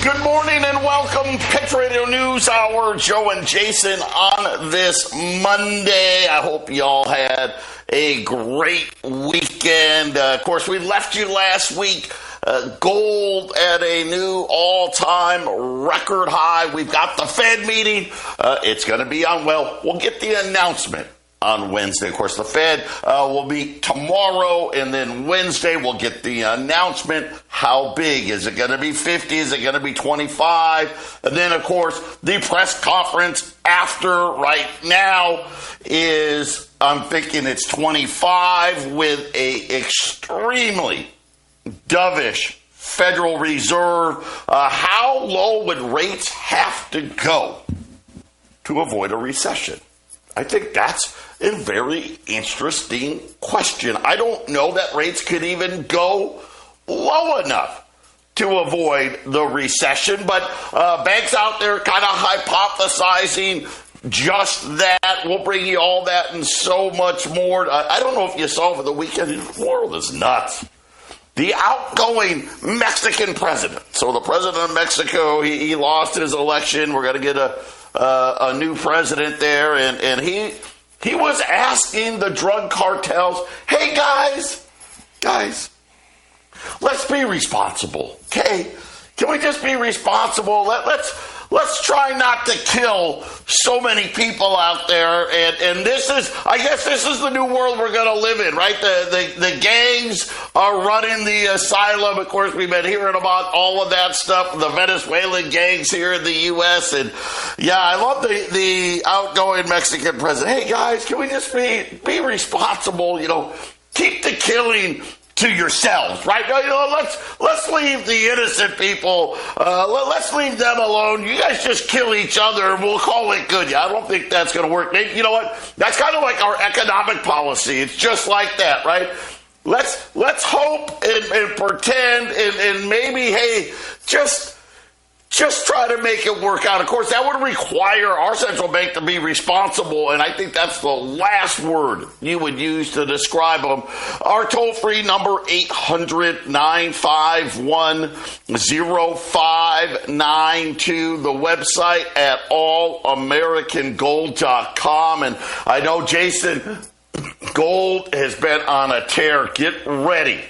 Good morning and welcome, Patriot News Hour. Joe and Jason on this Monday. I hope y'all had a great weekend. Of course, we left you last week. Gold at a new all-time record high. We've got the Fed meeting. It's going to be on, we'll get the announcement on Wednesday. Of course, the Fed will be tomorrow, and then Wednesday we'll get the announcement. How big? Is it going to be 50? Is it going to be 25? And then, of course, the press conference after right now is, I'm thinking it's 25 with a extremely dovish Federal Reserve. How low would rates have to go to avoid a recession? I think that's a very interesting question. I don't know that rates could even go low enough to avoid the recession, but banks out there kind of hypothesizing just that. We'll bring you all that and so much more. I don't know if you saw over the weekend, the world is nuts. The outgoing Mexican president. So the president of Mexico, he lost his election. We're going to get a new president there, and he was asking the drug cartels, hey guys, let's be responsible, okay? Can we just be responsible? Let's try not to kill so many people out there. And this is, I guess this is the new world we're going to live in, right? The gangs are running the asylum. Of course, we've been hearing about all of that stuff, the Venezuelan gangs here in the U.S. And yeah, I love the outgoing Mexican president. Hey guys, can we just be responsible? Keep the killing to yourselves, right? Let's leave the innocent people. Let's leave them alone. You guys just kill each other, and we'll call it good. Yeah, I don't think that's going to work. Maybe, you know what? That's kind of like our economic policy. It's just like that, right? Let's hope and pretend and maybe, hey, just try to make it work out. Of course, that would require our central bank to be responsible, and I think that's the last word you would use to describe them. Our toll-free number, 800-951-0592. The website at allamericangold.com. And I know, Jason, gold has been on a tear. Get ready.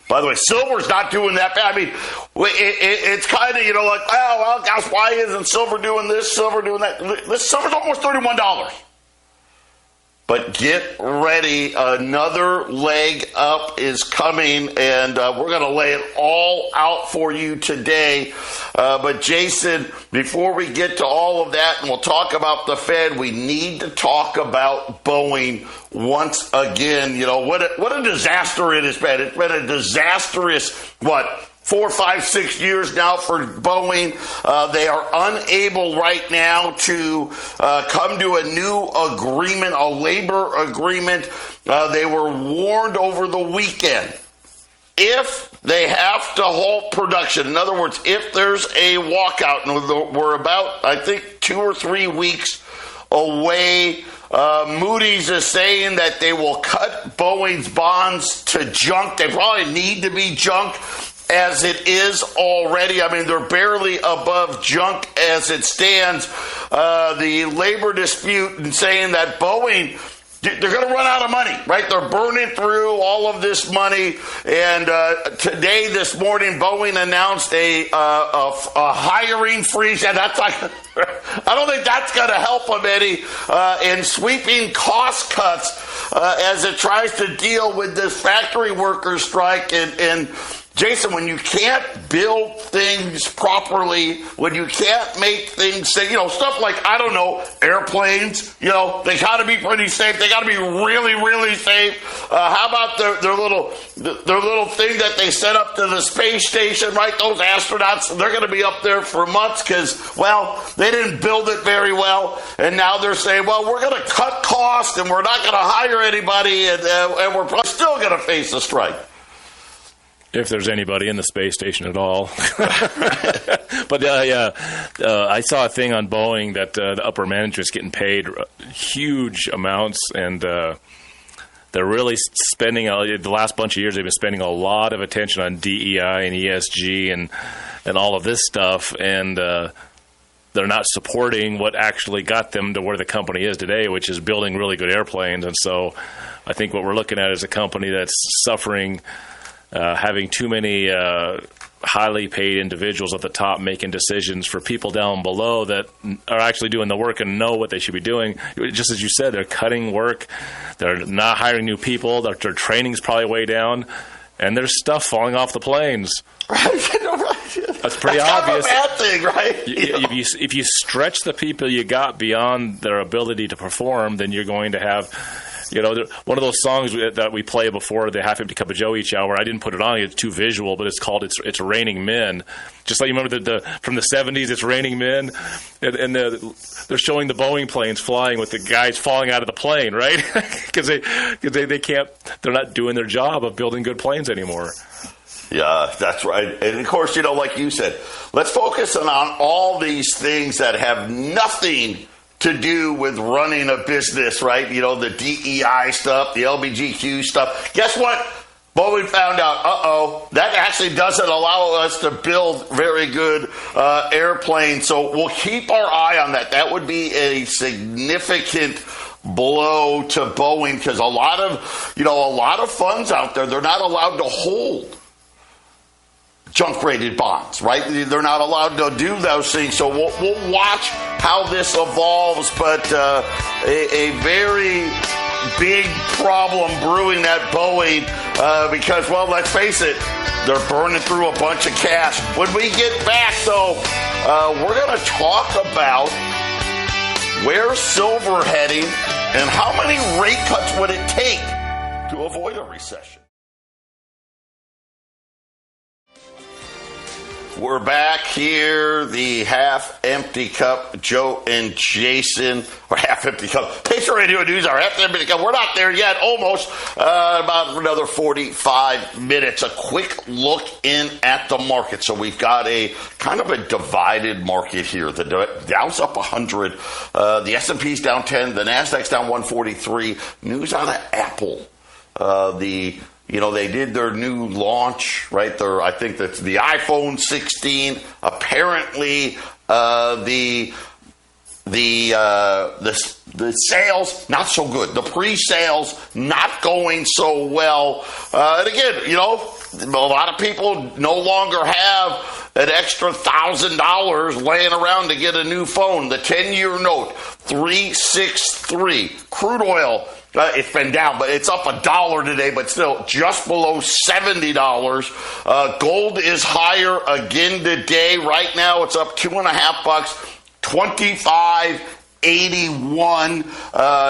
By the way, silver's not doing that bad. I mean, it's kind of, like, oh, well, gosh, why isn't silver doing this, silver doing that? This silver's almost $31. But get ready. Another leg up is coming, and we're going to lay it all out for you today. But, Jason, before we get to all of that, and we'll talk about the Fed, we need to talk about Boeing once again. What a disaster it has been. It's been a disastrous, 4, 5, 6 years now for Boeing. They are unable right now to come to a new agreement, a labor agreement. They were warned over the weekend. If they have to halt production, in other words, if there's a walkout, and we're about, I think, 2 or 3 weeks away, Moody's is saying that they will cut Boeing's bonds to junk. They probably need to be junk as it is already. I mean, they're barely above junk as it stands. The labor dispute and saying that Boeing, they're going to run out of money, right? They're burning through all of this money. And today, this morning, Boeing announced a hiring freeze. And that's like, I don't think that's going to help them any in sweeping cost cuts as it tries to deal with this factory workers strike. And Jason, when you can't build things properly, when you can't make things safe, stuff like, I don't know, airplanes, they got to be pretty safe. They got to be really, really safe. How about their little thing that they set up to the space station, right? Those astronauts, they're going to be up there for months because, they didn't build it very well. And now they're saying, we're going to cut costs and we're not going to hire anybody and we're probably still going to face a strike. If there's anybody in the space station at all. But I saw a thing on Boeing that the upper management's getting paid huge amounts, and they're really spending the last bunch of years. They've been spending a lot of attention on DEI and ESG and all of this stuff, and they're not supporting what actually got them to where the company is today, which is building really good airplanes. And so I think what we're looking at is a company that's suffering, having too many highly paid individuals at the top making decisions for people down below that are actually doing the work and know what they should be doing. Just as you said, they're cutting work. They're not hiring new people. Their training's probably way down. And there's stuff falling off the planes. That's pretty obvious. Kind of a bad thing, right? If you stretch the people you got beyond their ability to perform, then you're going to have, one of those songs that we play before the Half Empty Cup of Joe each hour. I didn't put it on; it's too visual, but it's called "It's Raining Men." Just like you remember from the '70s, "It's Raining Men," and they're showing the Boeing planes flying with the guys falling out of the plane, right? Because they can't, they're not doing their job of building good planes anymore. Yeah, that's right. And of course, like you said, let's focus on all these things that have nothing to do with running a business, right? The DEI stuff, the LGBTQ stuff. Guess what? Boeing found out, that actually doesn't allow us to build very good airplanes. So we'll keep our eye on that. That would be a significant blow to Boeing, because a lot of funds out there, they're not allowed to hold junk-rated bonds, right? They're not allowed to do those things. So we'll watch how this evolves, but a very big problem brewing at Boeing because, well, let's face it, they're burning through a bunch of cash. When we get back, though, we're going to talk about where's silver heading and how many rate cuts would it take to avoid a recession. We're back here, the half-empty cup, Joe and Jason, or half-empty cup. Patriot Radio News, our half-empty cup. We're not there yet, almost. About another 45 minutes. A quick look in at the market. So we've got a kind of a divided market here. The Dow's up 100. The S&P's down 10. The Nasdaq's down 143. News out of Apple. They did their new launch, right? I think that's the iPhone 16. Apparently, the sales not so good. The pre-sales not going so well. And again, a lot of people no longer have an extra $1,000 laying around to get a new phone. The 10-year note, 363. Crude oil. It's been down, but it's up $1 today, but still just below $70. Gold is higher again today. Right now, it's up $2.50, $25.81.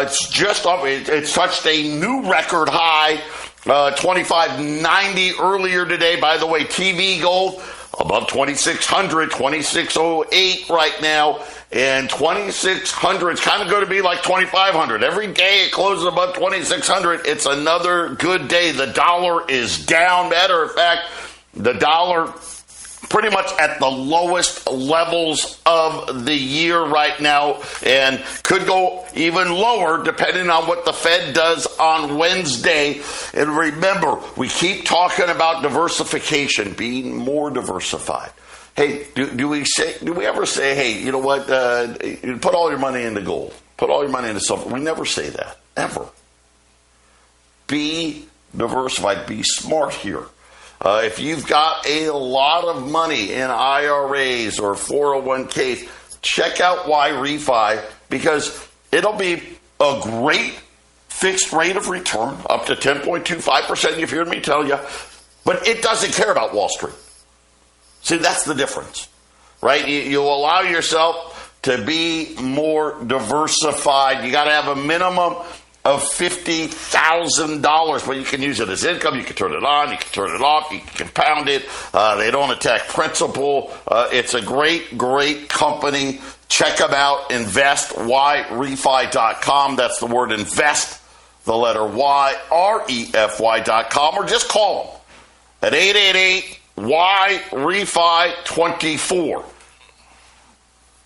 It's just up. It's touched a new record high, $25.90 earlier today. By the way, TV gold above 2,600, 2,608 right now. And 2,600 is kind of going to be like 2,500. Every day it closes above 2,600. It's another good day. The dollar is down. Matter of fact, the dollar pretty much at the lowest levels of the year right now, and could go even lower depending on what the Fed does on Wednesday. And remember, we keep talking about diversification, being more diversified. Hey, do we ever say, hey, you know what, put all your money into gold, put all your money into silver? We never say that, ever. Be diversified, be smart here. If you've got a lot of money in IRAs or 401ks, check out YRefi, because it'll be a great fixed rate of return, up to 10.25%, you've heard me tell you, but it doesn't care about Wall Street. See, that's the difference, right? You allow yourself to be more diversified. You got to have a minimum of $50,000, but you can use it as income. You can turn it on, you can turn it off, you can compound it. They don't attack principal. It's a great, great company. Check them out, investyrefy.com. That's the word invest, the letter Y, REFY.com, or just call them at 888-YREFI24.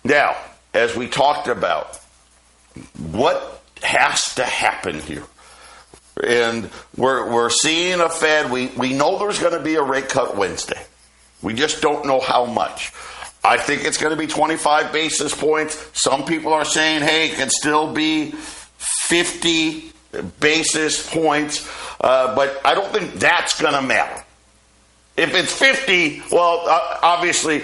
Now, as we talked about, what has to happen here? And we're seeing a Fed. We know there's going to be a rate cut Wednesday. We just don't know how much. I think it's going to be 25 basis points. Some people are saying, hey, it can still be 50 basis points. But I don't think that's going to matter. If it's 50, well, obviously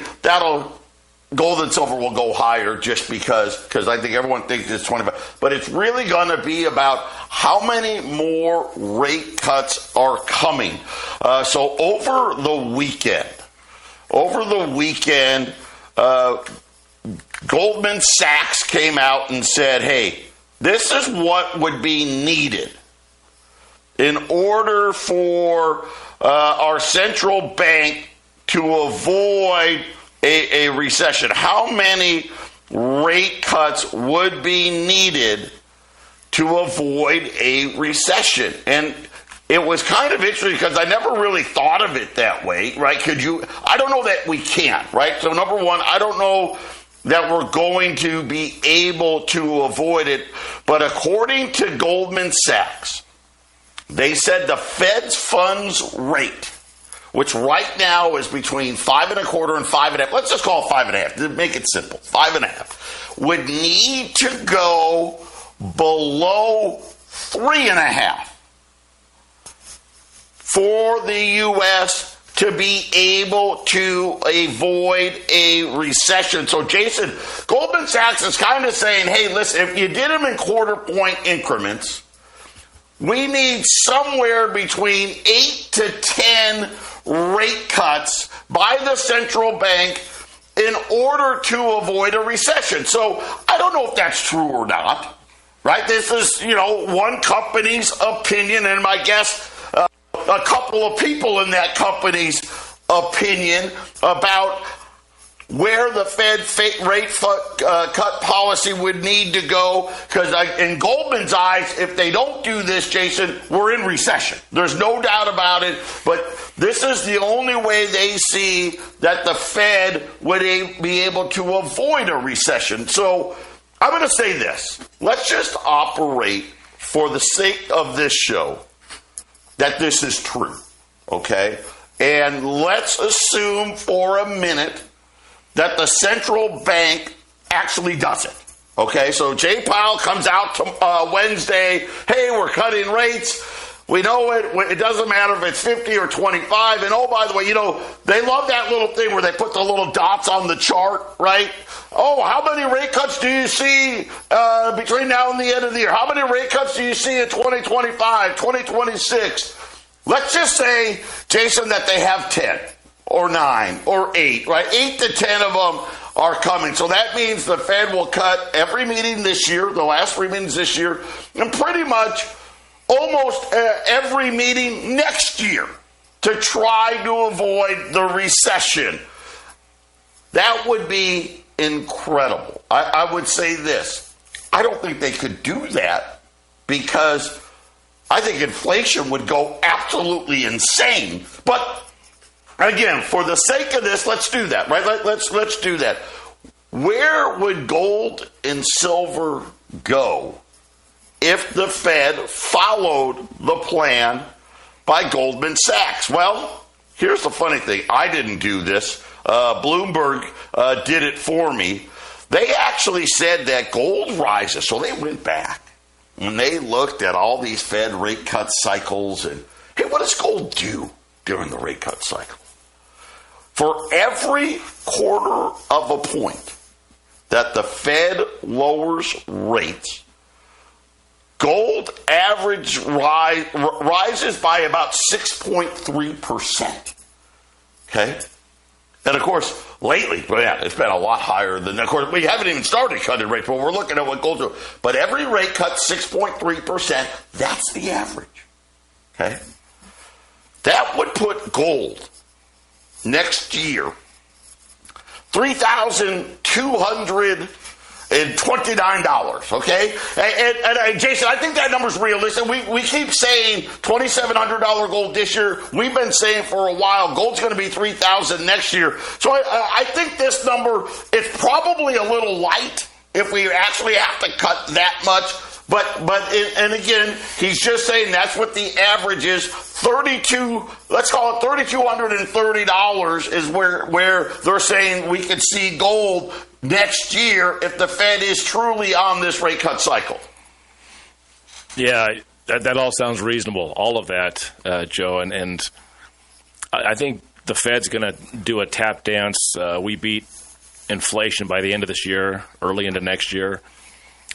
gold and silver will go higher just because I think everyone thinks it's 25. But it's really going to be about how many more rate cuts are coming. So over the weekend, Goldman Sachs came out and said, hey, this is what would be needed in order for our central bank to avoid a recession. How many rate cuts would be needed to avoid a recession? And it was kind of interesting because I never really thought of it that way, right? I don't know that we can, right? So number one, I don't know that we're going to be able to avoid it. But according to Goldman Sachs, they said the Fed's funds rate, which right now is between 5.25% and 5.5%. Let's just call it 5.5%. To make it simple, 5.5%, would need to go below 3.5% for the U.S. to be able to avoid a recession. So, Jason, Goldman Sachs is kind of saying, hey, listen, if you did them in quarter-point increments, we need somewhere between 8 to 10 rate cuts by the central bank in order to avoid a recession. So I don't know if that's true or not, right? This is, one company's opinion, and my guess, a couple of people in that company's opinion about where the Fed rate cut policy would need to go. Because in Goldman's eyes, if they don't do this, Jason, we're in recession. There's no doubt about it. But this is the only way they see that the Fed would be able to avoid a recession. So I'm going to say this. Let's just operate for the sake of this show that this is true, okay? And let's assume for a minute that the central bank actually does it, okay? So Jay Powell comes out Wednesday, hey, we're cutting rates. We know it doesn't matter if it's 50 or 25. And oh, by the way, they love that little thing where they put the little dots on the chart, right? Oh, how many rate cuts do you see between now and the end of the year? How many rate cuts do you see in 2025, 2026? Let's just say, Jason, that they have 10 or 9 or 8, right? 8 to 10 of them are coming. So that means the Fed will cut every meeting this year, the last 3 meetings this year, and pretty much almost every meeting next year to try to avoid the recession. That would be incredible. I would say this. I don't think they could do that because I think inflation would go absolutely insane. But again, for the sake of this, let's do that, right? Let's do that. Where would gold and silver go if the Fed followed the plan by Goldman Sachs? Well, here's the funny thing. I didn't do this. Bloomberg did it for me. They actually said that gold rises. So they went back and they looked at all these Fed rate cut cycles and, hey, what does gold do during the rate cut cycle? For every quarter of a point that the Fed lowers rates, gold average rises by about 6.3%. Okay? And of course, lately, it's been a lot higher than, of course, we haven't even started cutting rates, but we're looking at what gold's doing. But every rate cut, 6.3%, that's the average. Okay? That would put gold next year $3,229, okay? And Jason, I think that number's realistic. We keep saying $2,700 gold this year. We've been saying for a while gold's going to be $3,000 next year. So I think this number is probably a little light if we actually have to cut that much. And again, he's just saying that's what the average is. Let's call it $3,230 is where they're saying we could see gold next year if the Fed is truly on this rate cut cycle. Yeah, that all sounds reasonable, all of that, Joe. And I think the Fed's going to do a tap dance. We beat inflation by the end of this year, early into next year.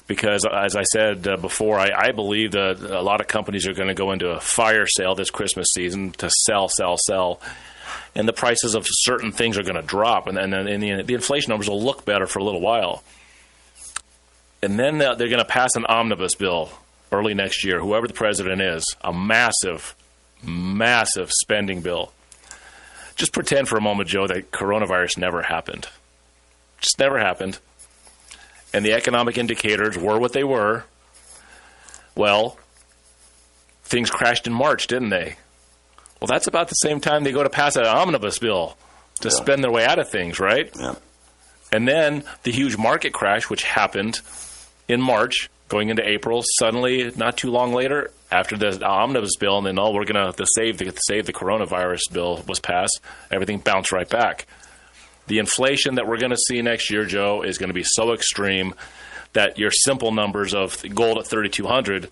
Because, as I said before, I believe that a lot of companies are going to go into a fire sale this Christmas season to sell. And the prices of certain things are going to drop. And then the inflation numbers will look better for a little while. And then they're going to pass an omnibus bill early next year, whoever the president is, a massive, massive spending bill. Just pretend for a moment, Joe, that coronavirus never happened. Just never happened. And the economic indicators were what they were. Well, things crashed in March, didn't they? Well, that's about the same time they go to pass an omnibus bill to spend their way out of things, right? Yeah. And then the huge market crash, which happened in March, going into April, suddenly, not too long later, after the omnibus bill, and then, we're going to save the coronavirus bill was passed, everything bounced right back. The inflation that we're going to see next year, Joe, is going to be so extreme that your simple numbers of gold at 3,200,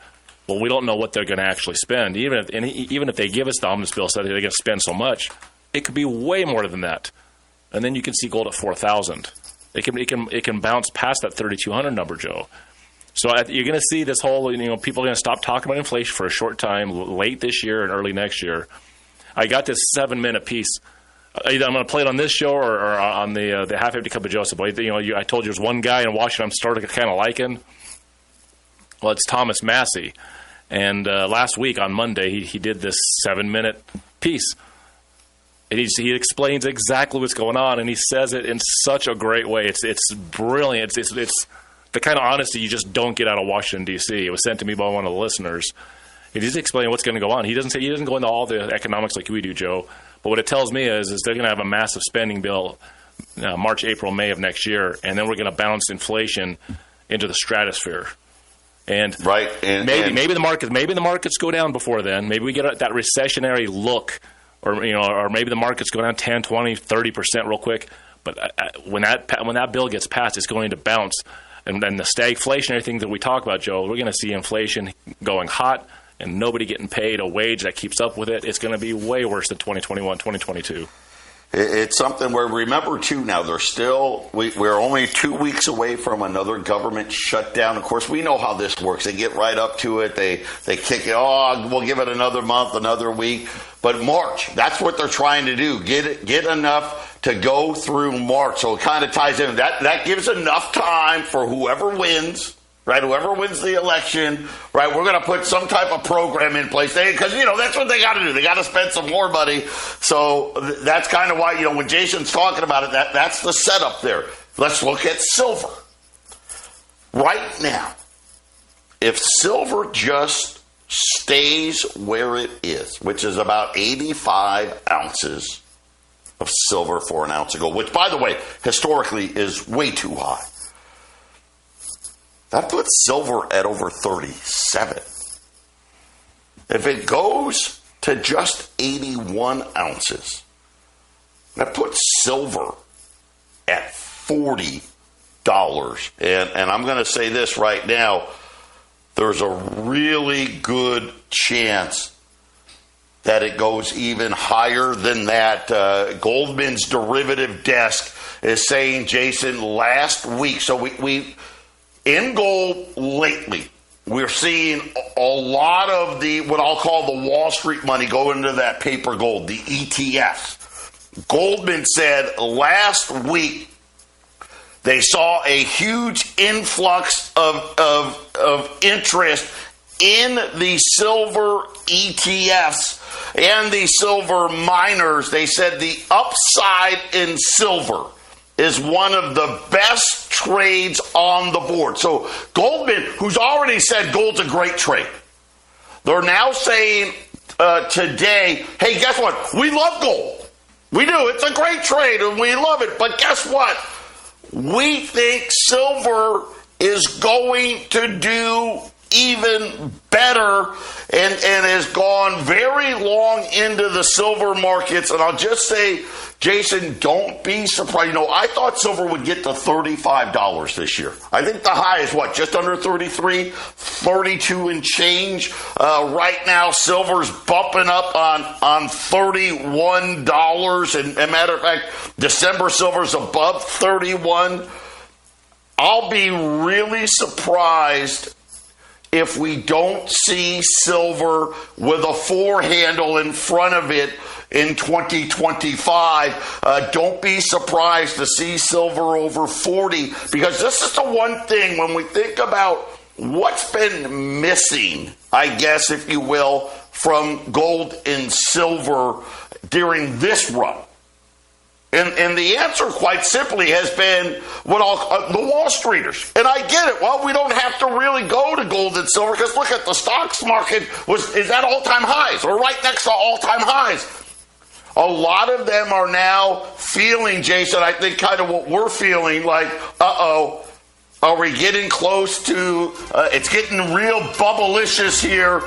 well, we don't know what they're going to actually spend. Even if they give us the omnibus bill, so they're going to spend so much, it could be way more than that. And then you can see gold at 4,000. It can bounce past that 3,200 number, Joe. So you're going to see this whole, people are going to stop talking about inflation for a short time, late this year and early next year. I got this 7-minute piece. Either I'm going to play it on this show or on the Half Empty Cup of Joseph. I told you there's one guy in Washington I'm starting to kind of liking. Well, it's Thomas Massey. And last week on Monday, he did this 7-minute piece. And he explains exactly what's going on, and he says it in such a great way. It's brilliant. It's the kind of honesty you just don't get out of Washington, D.C. It was sent to me by one of the listeners. He just explains what's going to go on. He doesn't go into all the economics like we do, Joe. But what it tells me is they're going to have a massive spending bill March, April, May of next year, and then we're going to bounce inflation into the stratosphere. And maybe the markets go down before then. Maybe we get that recessionary look, or maybe the markets go down 10, 20, 30% real quick. But when that bill gets passed, it's going to bounce. And then the stagflationary thing that we talk about, Joe, we're going to see inflation going hot and nobody getting paid a wage that keeps up with it. It's going to be way worse than 2021, 2022. It's something where, remember, too, now we're only 2 weeks away from another government shutdown. Of course, we know how this works. They get right up to it. They kick it. We'll give it another month, another week. But March, that's what they're trying to do. Get enough to go through March. So it kind of ties in. That gives enough time for whoever wins. Right, whoever wins the election, right, we're going to put some type of program in place. Because, that's what they got to do. They got to spend some more money. So that's kind of why, when Jason's talking about it, that's the setup there. Let's look at silver. Right now, if silver just stays where it is, which is about 85 ounces of silver for an ounce of gold, which, by the way, historically is way too high. That puts silver at over 37. If it goes to just 81 ounces, that puts silver at $40. And I'm going to say this right now. There's a really good chance that it goes even higher than that. Goldman's derivative desk is saying, Jason, last week. So we in gold lately, we're seeing a lot of what I'll call the Wall Street money go into that paper gold, the ETFs. Goldman said last week they saw a huge influx of interest in the silver ETFs and the silver miners. They said the upside in silver is one of the best trades on the board. So Goldman, who's already said gold's a great trade, they're now saying today, hey, guess what? We love gold. We do. It's a great trade, and we love it. But guess what? We think silver is going to do even better and has gone very long into the silver markets. And I'll just say, Jason, don't be surprised. I thought silver would get to $35 this year. I think the high is just under 33, 32 and change. Right now, silver's bumping up on $31. And matter of fact, December silver's above 31. I'll be really surprised if we don't see silver with a 4 handle in front of it in 2025. Don't be surprised to see silver over 40, because this is the one thing when we think about what's been missing, I guess, if you will, from gold and silver during this run. And the answer, quite simply, has been the Wall Streeters. And I get it. Well, we don't have to really go to gold and silver, because look at the stocks market is at all-time highs, or right next to all-time highs. A lot of them are now feeling, Jason, I think kind of what we're feeling, like, are we getting close to, it's getting real bubblicious here.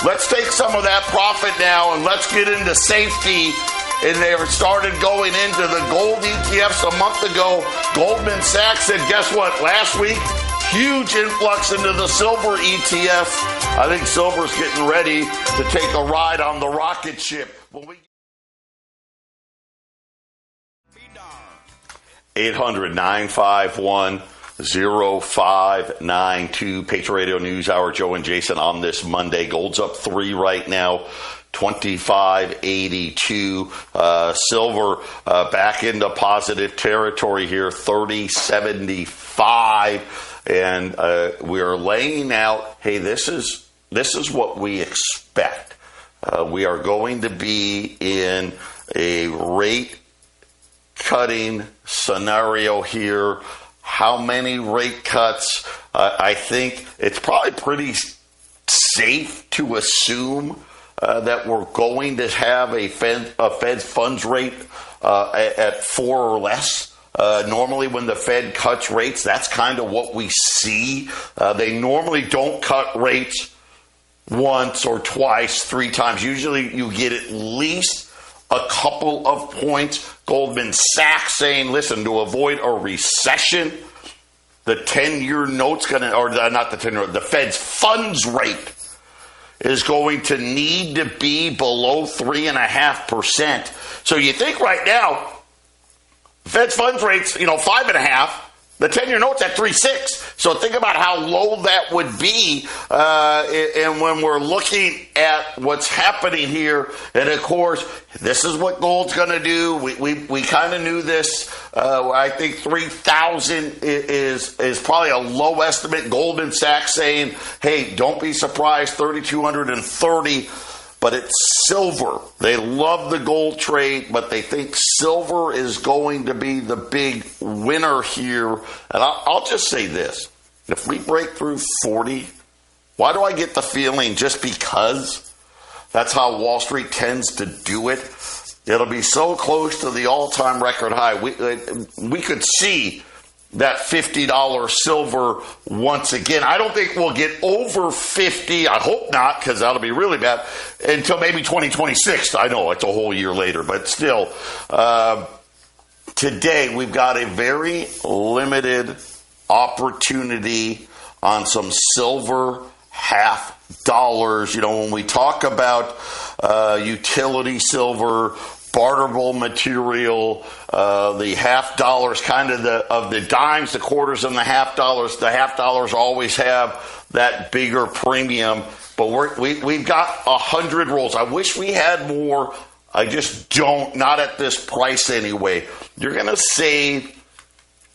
Let's take some of that profit now and let's get into safety. And they started going into the gold ETFs a month ago. Goldman Sachs said, guess what? Last week, huge influx into the silver ETF. I think silver's getting ready to take a ride on the rocket ship. 800-951-0592. Patriot Radio News Hour, Joe and Jason on this Monday. Gold's up 3 right now. 25.82. Silver back into positive territory here, 30.75, and we are laying out. Hey, this is what we expect. We are going to be in a rate cutting scenario here. How many rate cuts? I think it's probably pretty safe to assume that we're going to have a Fed funds rate at 4 or less. Normally when the Fed cuts rates, that's kind of what we see. They normally don't cut rates once or twice, 3 times. Usually you get at least a couple of points. Goldman Sachs saying, listen, to avoid a recession, the 10-year note's going to, or not the 10-year, the Fed's funds rate is going to need to be below 3.5%. So you think right now, Fed's funds rate's 5.5%. The 10-year note's at 3.6. So think about how low that would be. And when we're looking at what's happening here, and of course, this is what gold's going to do. We kind of knew this. I think 3,000 is probably a low estimate. Goldman Sachs saying, hey, don't be surprised, 3,230. But it's silver. They love the gold trade, but they think silver is going to be the big winner here. And I'll just say this. If we break through 40, why do I get the feeling just because that's how Wall Street tends to do it? It'll be so close to the all-time record high. We could see that $50 silver once again. I don't think we'll get over 50. I hope not, because that'll be really bad, until maybe 2026. I know it's a whole year later, but still, today we've got a very limited opportunity on some silver half dollars. When we talk about utility silver, barterable material, the half dollars, kind of the dimes, the quarters, and the half dollars. The half dollars always have that bigger premium, but we've got 100 rolls. I wish we had more. I just don't. Not at this price anyway. You're going to save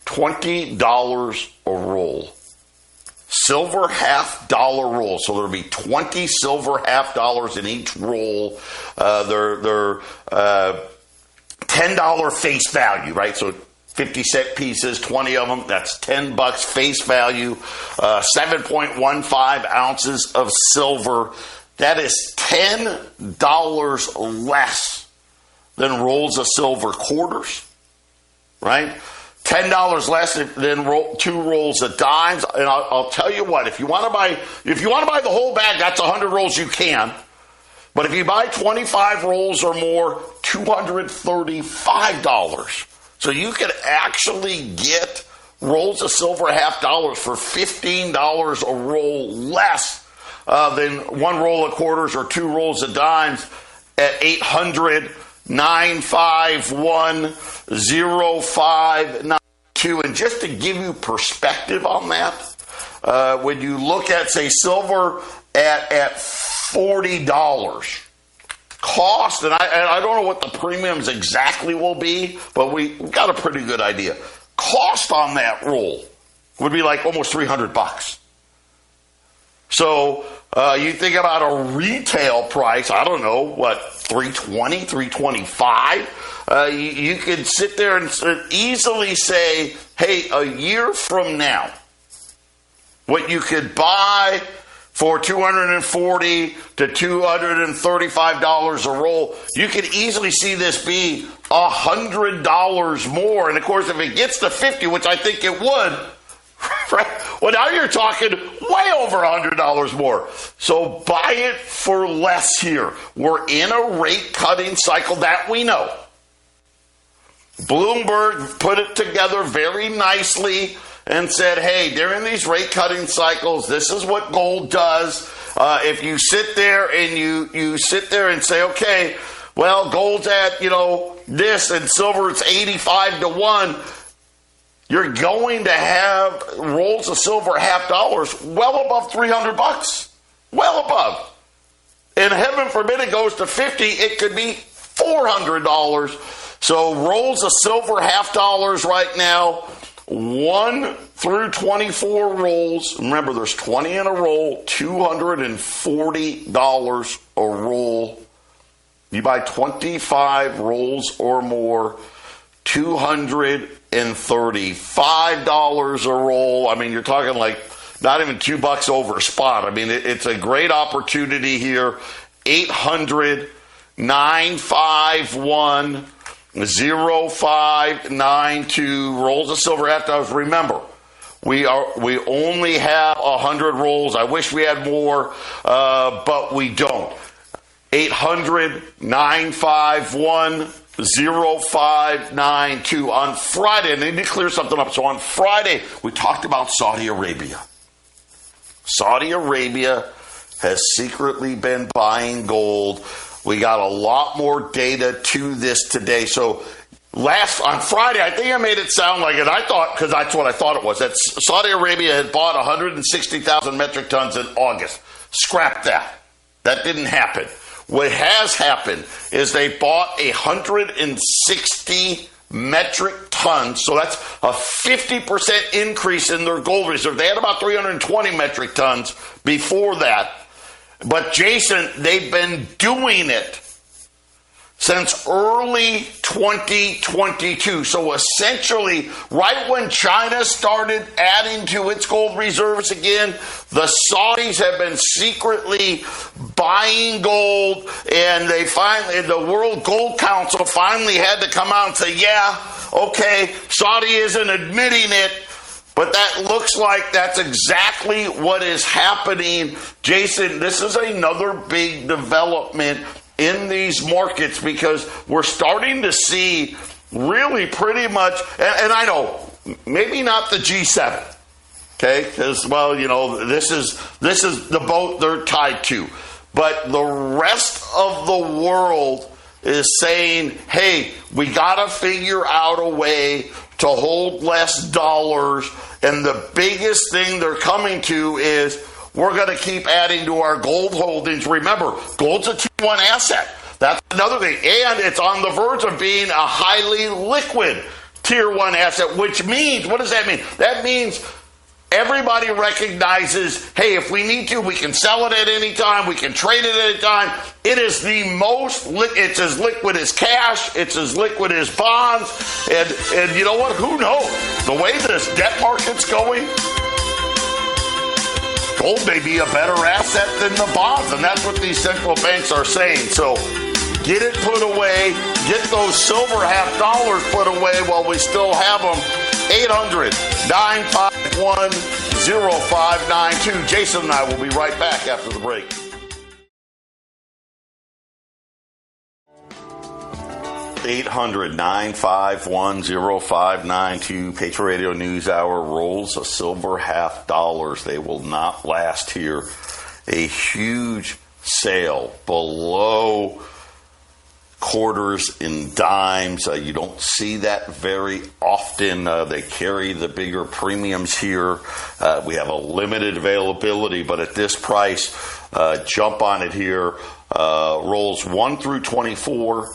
$20 a roll. Silver half dollar roll. So there'll be 20 silver half dollars in each roll. They're $10 face value, right? So 50-cent pieces, 20 of them, that's $10 face value. 7.15 ounces of silver. That is $10 less than rolls of silver quarters, right? $10 less than 2 rolls of dimes. And I'll tell you what, if you want to buy the whole bag, that's 100 rolls you can. But if you buy 25 rolls or more, $235. So you could actually get rolls of silver $half for $15 a roll less than 1 roll of quarters or 2 rolls of dimes at 800-951-0592. And just to give you perspective on that, when you look at, say, silver at $40 cost, and I don't know what the premiums exactly will be, but we got a pretty good idea. Cost on that roll would be like almost $300. So you think about a retail price, I don't know, what, $320, $325? You could sit there and easily say, hey, a year from now, what you could buy for $240 to $235 a roll, you could easily see this be $100 more. And of course, if it gets to 50, which I think it would, right? Well, now you're talking way over $100 more. So buy it for less here. We're in a rate cutting cycle, that we know. Bloomberg put it together very nicely and said, hey, during these rate cutting cycles, this is what gold does. If you sit there and you sit there and say, okay, well, gold's at, this, and silver it's 85 to 1, you're going to have rolls of silver $half well above $300. Well above. And heaven forbid it goes to 50, it could be $400. So rolls of silver $half right now, 1 through 24 rolls. Remember, there's 20 in a roll, $240 a roll. You buy 25 rolls or more, $235 a roll. I mean, you're talking like not even $2 over spot. I mean, it's a great opportunity here. 800-951-0592. Rolls of silver $half. Remember, we only have 100 rolls. I wish we had more, but we don't. 800-951-0592. On Friday, and I need to clear something up. So on Friday, we talked about Saudi Arabia. Saudi Arabia has secretly been buying gold. We got a lot more data to this today. So on Friday, I think I made it sound like it. I thought, because that's what I thought it was, that Saudi Arabia had bought 160,000 metric tons in August. Scrap that. That didn't happen. What has happened is they bought 160 metric tons. So that's a 50% increase in their gold reserve. They had about 320 metric tons before that. But Jason, they've been doing it since early 2022. So essentially, right when China started adding to its gold reserves again, the Saudis have been secretly buying gold, and the World Gold Council finally had to come out and say, yeah, okay, Saudi isn't admitting it, but that looks like that's exactly what is happening. Jason, this is another big development in these markets, because we're starting to see really pretty much, and I know, maybe not the G7, okay, because, well, this is the boat they're tied to, but the rest of the world is saying, hey, we got to figure out a way to hold less dollars, and the biggest thing they're coming to is, we're going to keep adding to our gold holdings. Remember, gold's a Tier 1 asset. That's another thing. And it's on the verge of being a highly liquid Tier 1 asset, which means, what does that mean? That means everybody recognizes, hey, if we need to, we can sell it at any time. We can trade it at any time. It is the most, it's as liquid as cash. It's as liquid as bonds. And you know what? Who knows? The way this debt market's going, gold may be a better asset than the bonds, and that's what these central banks are saying. So get it put away. Get those silver $half put away while we still have them. 800-951-0592. Jason and I will be right back after the break. $800-951-0592. Patriot Radio News Hour. Rolls of silver $half. They will not last here. A huge sale below quarters in dimes. You don't see that very often. They carry the bigger premiums here. We have a limited availability, but at this price, jump on it here. Rolls 1 through 24,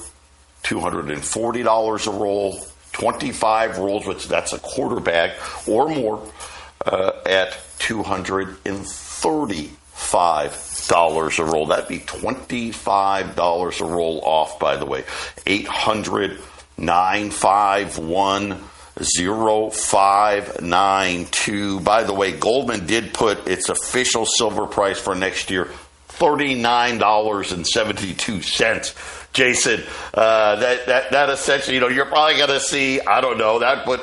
$240 a roll. 25 rolls, which that's a quarter bag or more, at $235 a roll. That'd be $25 a roll off, by the way. 800-951-0592. By the way, Goldman did put its official silver price for next year, $39.72. Jason, that essentially, you're probably going to see, I don't know, that put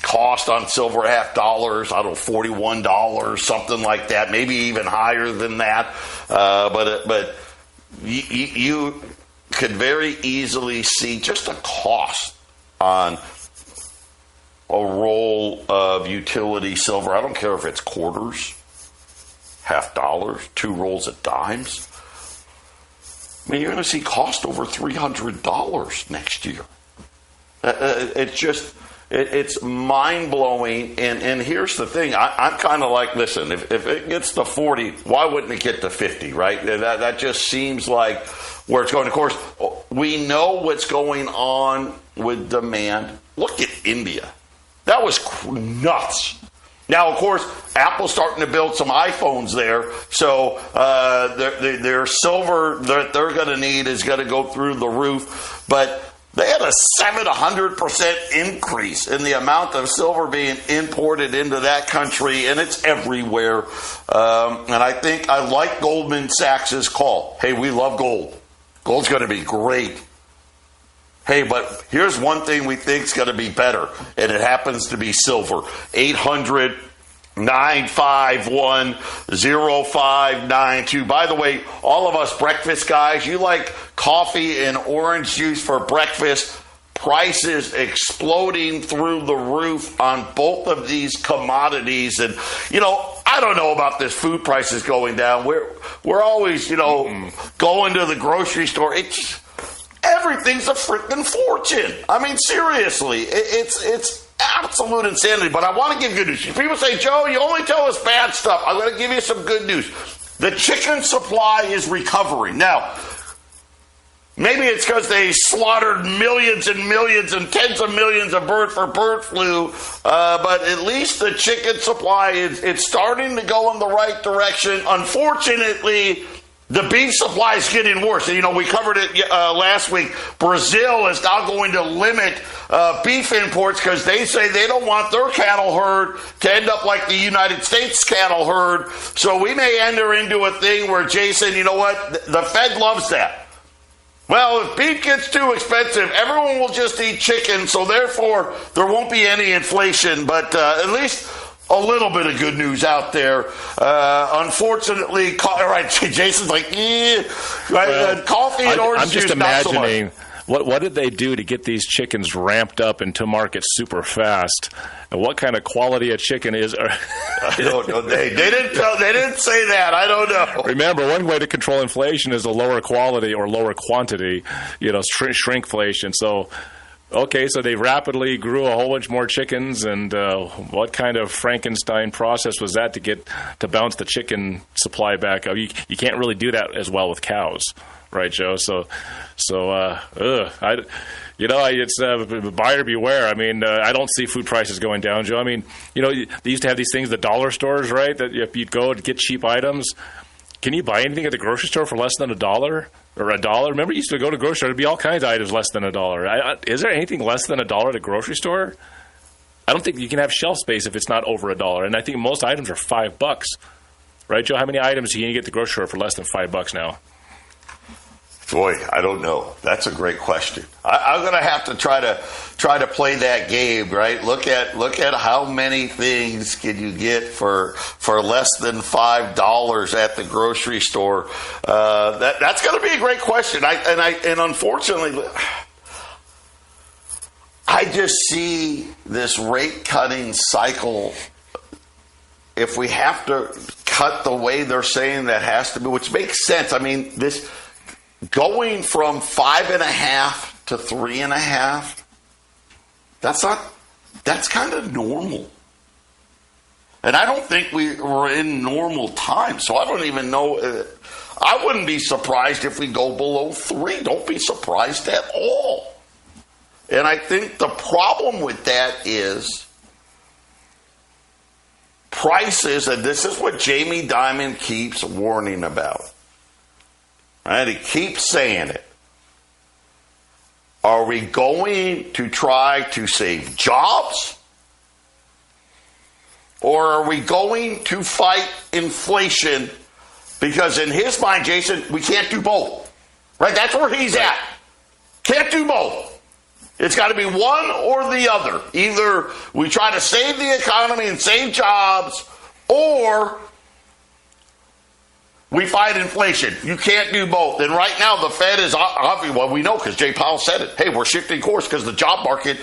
cost on silver $half, I don't know, $41, something like that, maybe even higher than that. But you could very easily see just a cost on a roll of utility silver. I don't care if it's quarters, $half, 2 rolls at dimes. I mean, you're going to see cost over $300 next year. It's mind-blowing. And here's the thing. I'm kind of like, listen, if it gets to 40, why wouldn't it get to 50, right? That just seems like where it's going. Of course, we know what's going on with demand. Look at India. That was nuts. Now, of course, Apple's starting to build some iPhones there, so their silver that they're going to need is going to go through the roof. But they had a 700% increase in the amount of silver being imported into that country, and it's everywhere. And I think I like Goldman Sachs' call. Hey, we love gold. Gold's going to be great. Hey, but here's one thing we think is going to be better, and it happens to be silver. 800-951-0592. By the way, all of us breakfast guys, you like coffee and orange juice for breakfast. Prices exploding through the roof on both of these commodities. And, I don't know about this food prices going down. We're always, going to the grocery store. Everything's a freaking fortune. I mean, seriously, it's absolute insanity. But I want to give good news. People say, Joe, you only tell us bad stuff. I'm going to give you some good news. The chicken supply is recovering. Now, maybe it's because they slaughtered millions and millions and tens of millions of bird flu, but at least the chicken supply it's starting to go in the right direction. Unfortunately, the beef supply is getting worse. We covered it last week. Brazil is now going to limit beef imports because they say they don't want their cattle herd to end up like the United States cattle herd. So we may enter into a thing where, Jason, you know what? The Fed loves that. Well, if beef gets too expensive, everyone will just eat chicken, so therefore there won't be any inflation. But at least a little bit of good news out there. Unfortunately, all right, Jason's like, coffee and orange juice. I'm just imagining what did they do to get these chickens ramped up into market super fast, and what kind of quality of chicken is? I don't know. They didn't say that. I don't know. Remember, one way to control inflation is a lower quality or lower quantity. Shrinkflation. So. Okay, so they rapidly grew a whole bunch more chickens, and what kind of Frankenstein process was that to bounce the chicken supply back up? You can't really do that as well with cows, right, Joe? It's buyer beware. I mean, I don't see food prices going down, Joe. I mean, they used to have these things, the dollar stores, right? That if you'd go to get cheap items, can you buy anything at the grocery store for less than $1? Or $1? Remember, you used to go to the grocery store, there'd be all kinds of items less than $1. Is there anything less than $1 at a grocery store? I don't think you can have shelf space if it's not over $1. And I think most items are $5. Right, Joe? How many items can you get at the grocery store for less than $5 now? Boy, I don't know. That's a great question. I'm going to have to try to play that game, right? Look at how many things can you get for less than $5 at the grocery store. That's going to be a great question. And unfortunately, I just see this rate cutting cycle. If we have to cut the way they're saying that has to be, which makes sense. I mean, this. Going from 5.5 to 3.5, that's kind of normal. And I don't think we're in normal times, so I don't even know. I wouldn't be surprised if we go below 3. Don't be surprised at all. And I think the problem with that is prices, and this is what Jamie Dimon keeps warning about. Right, he keeps saying it. Are we going to try to save jobs? Or are we going to fight inflation? Because in his mind, Jason, we can't do both. Right? That's where he's at. Can't do both. It's got to be one or the other. Either we try to save the economy and save jobs, or we fight inflation. You can't do both. And right now, the Fed is obvious. Well, we know because Jay Powell said it. Hey, we're shifting course because the job market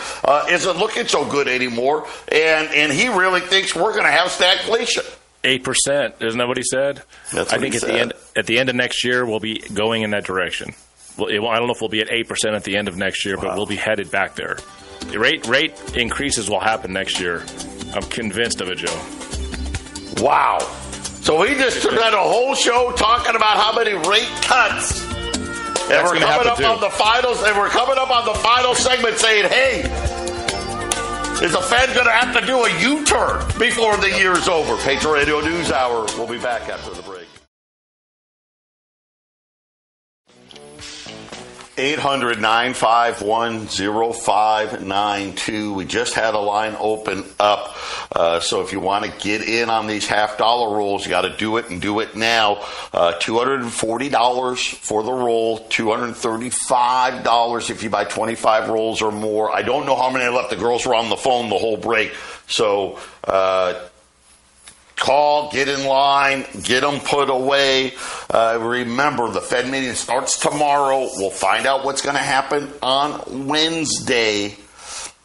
isn't looking so good anymore. And he really thinks we're going to have stagflation. 8%, isn't that what he said? That's what I think he said. At the end of next year, we'll be going in that direction. Well, I don't know if we'll be at 8% at the end of next year, but we'll be headed back there. The rate increases will happen next year. I'm convinced of it, Joe. Wow. So we just took out a whole show talking about how many rate cuts. And we're coming up on the finals, and we're coming up on the final segment saying, hey, is the Fed going to have to do a U-turn before the year's over? Patriot Radio News Hour. We'll be back after the break. 800-951-0592. We just had a line open up. So if you want to get in on these $50 rolls, you got to do it and do it now. $240 for the roll, $235 if you buy 25 rolls or more. I don't know how many left. The girls were on the phone the whole break. So, call, get in line, get them put away. Remember, the Fed meeting starts tomorrow. We'll find out what's going to happen on Wednesday.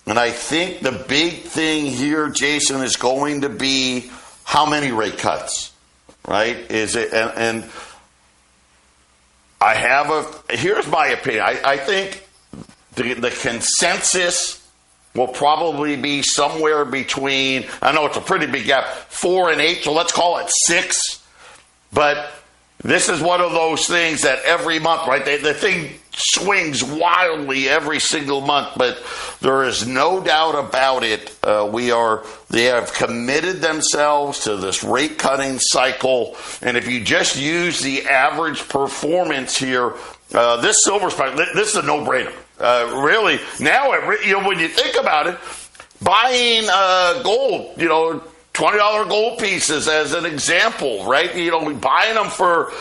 And I think the big thing here, Jason, is going to be how many rate cuts, right? Is it? And I have here's my opinion. I think the consensus will probably be somewhere between, I know it's a pretty big gap, 4 and 8, so let's call it 6. But this is one of those things that every month, right, the thing swings wildly every single month, but there is no doubt about it. They have committed themselves to this rate cutting cycle, and if you just use the average performance here, this silver spike, this is a no-brainer. Really, now, when you think about it, buying gold, $20 gold pieces as an example, right? Buying them for,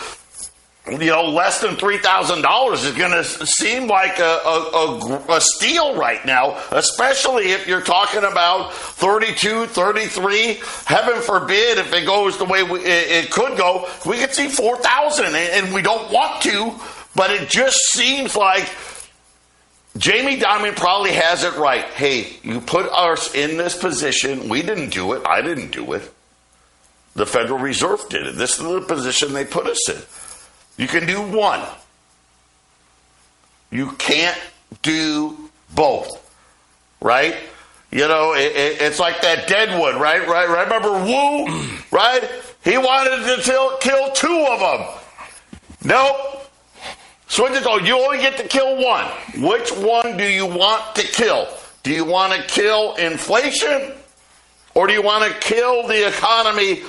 less than $3,000 is going to seem like a steal right now, especially if you're talking about 32, 33. Heaven forbid if it goes the way it could go, we could see 4,000, and we don't want to, but it just seems like Jamie Dimon probably has it right. Hey, you put us in this position. We didn't do it. I didn't do it. The Federal Reserve did it. This is the position they put us in. You can do one. You can't do both. Right? It's like that Deadwood, right? Remember Wu? Right? He wanted to kill 2 of them. Nope. Switch it. You only get to kill one. Which one do you want to kill? Do you want to kill inflation, or do you want to kill the economy?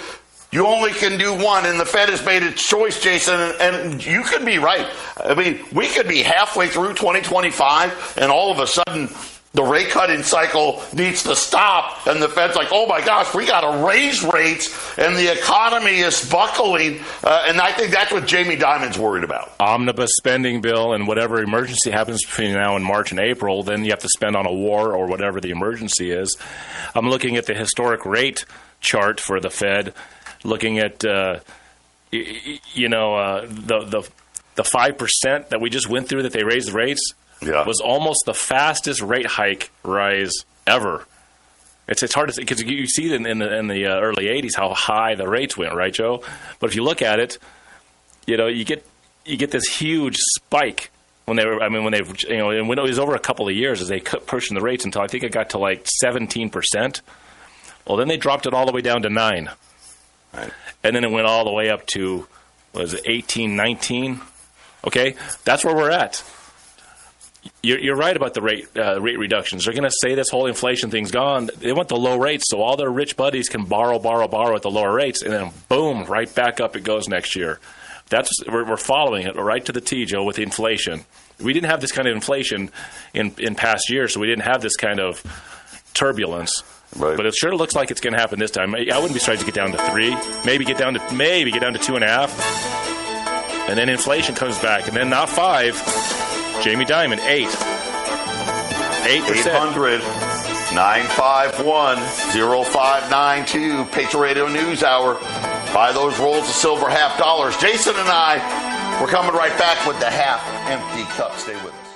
You only can do one, and the Fed has made its choice, Jason, and you could be right. I mean, we could be halfway through 2025, and all of a sudden the rate cutting cycle needs to stop, and the Fed's like, oh my gosh, we got to raise rates, and the economy is buckling, and I think that's what Jamie Dimon's worried about. Omnibus spending bill, and whatever emergency happens between now and March and April, then you have to spend on a war or whatever the emergency is. I'm looking at the historic rate chart for the Fed, looking at the 5% that we just went through that they raised the rates. Yeah. Was almost the fastest rate hike rise ever. It's hard to see because you see in the early 80s how high the rates went, right, Joe? But if you look at it, you get this huge spike when it was over a couple of years as they kept pushing the rates until I think it got to like 17%. Well, then they dropped it all the way down to 9%. Right. And then it went all the way up to, 18, 19? Okay, that's where we're at. You're right about the rate reductions. They're going to say this whole inflation thing's gone. They want the low rates so all their rich buddies can borrow at the lower rates, and then boom, right back up it goes next year. We're following it right to the T, Joe, with the inflation. We didn't have this kind of inflation in past years, so we didn't have this kind of turbulence. Right. But it sure looks like it's going to happen this time. I wouldn't be surprised to get down to 3, maybe get down to 2.5, and then inflation comes back, and then not 5. Jamie Dimon, 8%. 800-951-0592. Patriot Radio News Hour. Buy those rolls of silver $50. Jason and I, we're coming right back with the half-empty cup. Stay with us.